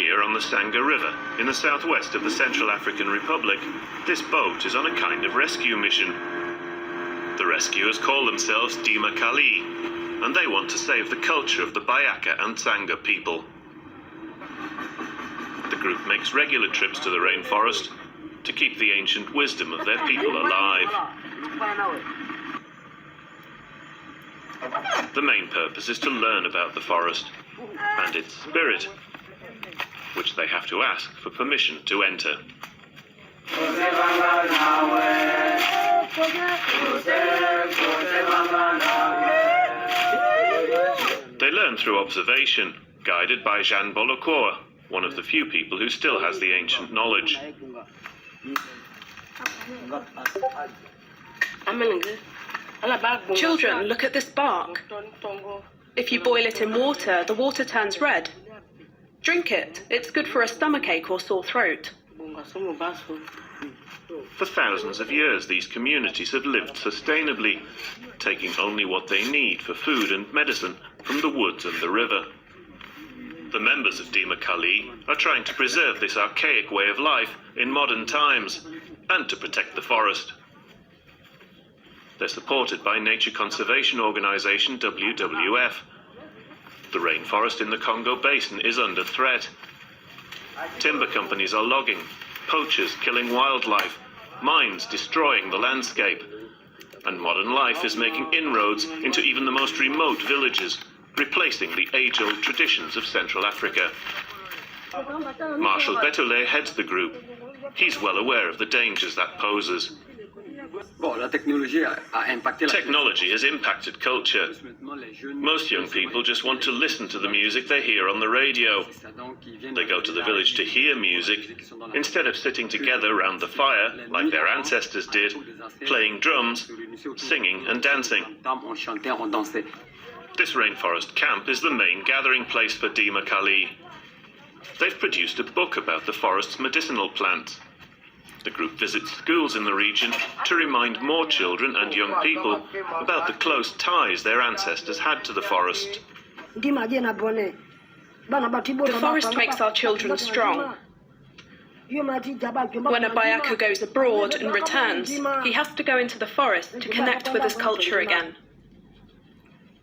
Here on the Sangha River, in the southwest of the Central African Republic, this boat is on a kind of rescue mission. The rescuers call themselves Dima Kali, and they want to save the culture of the Bayanga and Sangha people. The group makes regular trips to the rainforest to keep the ancient wisdom of their people alive. The main purpose is to learn about the forest and its spirit, which they have to ask for permission to enter. They learn through observation, guided by Jean Bolokoa, one of the few people who still has the ancient knowledge. Children, look at this bark. If you boil it in water, the water turns red. Drink it. It's good for a stomachache or sore throat. For thousands of years, these communities have lived sustainably, taking only what they need for food and medicine from the woods and the river. The members of Dima Kali are trying to preserve this archaic way of life in modern times and to protect the forest. They're supported by nature conservation organisation WWF. The rainforest in the Congo Basin is under threat. Timber companies are logging, poachers killing wildlife, mines destroying the landscape, and modern life is making inroads into even the most remote villages, replacing the age-old traditions of Central Africa. Marshal Betole heads the group. He's well aware of the dangers that poses. Technology has impacted culture. Most young people just want to listen to the music they hear on the radio. They go to the village to hear music, instead of sitting together around the fire, like their ancestors did, playing drums, singing and dancing. This rainforest camp is the main gathering place for Dima Kali. They've produced a book about the forest's medicinal plants. The group visits schools in the region to remind more children and young people about the close ties their ancestors had to the forest. The forest makes our children strong. When a Bayaka goes abroad and returns, he has to go into the forest to connect with his culture again.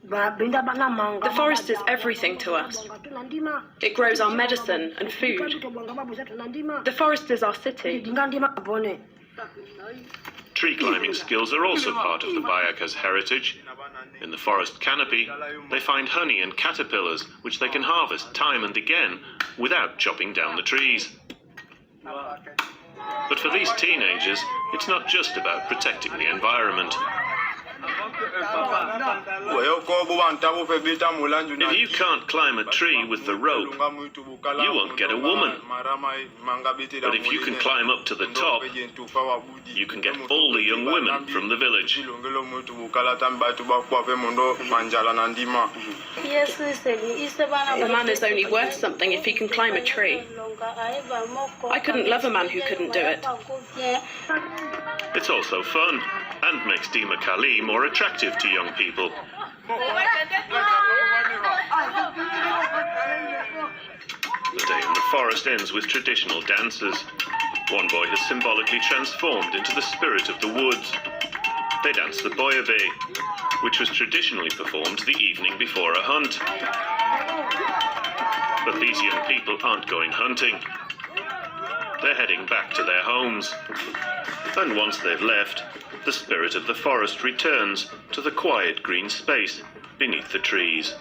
The forest is everything to us. It grows our medicine and food. The forest is our city. Tree climbing skills are also part of the Bayaka's heritage. In the forest canopy, they find honey and caterpillars, which they can harvest time and again without chopping down the trees. But for these teenagers, it's not just about protecting the environment. If you can't climb a tree with the rope, you won't get a woman. But if you can climb up to the top, you can get all the young women from the village. A man is only worth something if he can climb a tree. I couldn't love a man who couldn't do it. It's also fun and makes Dima Kali more attractive to young people. The day in the forest ends with traditional dances. One boy has symbolically transformed into the spirit of the woods. They dance the boyabe, which was traditionally performed the evening before a hunt. But these young people aren't going hunting. They're heading back to their homes. And once they've left, the spirit of the forest returns to the quiet green space beneath the trees.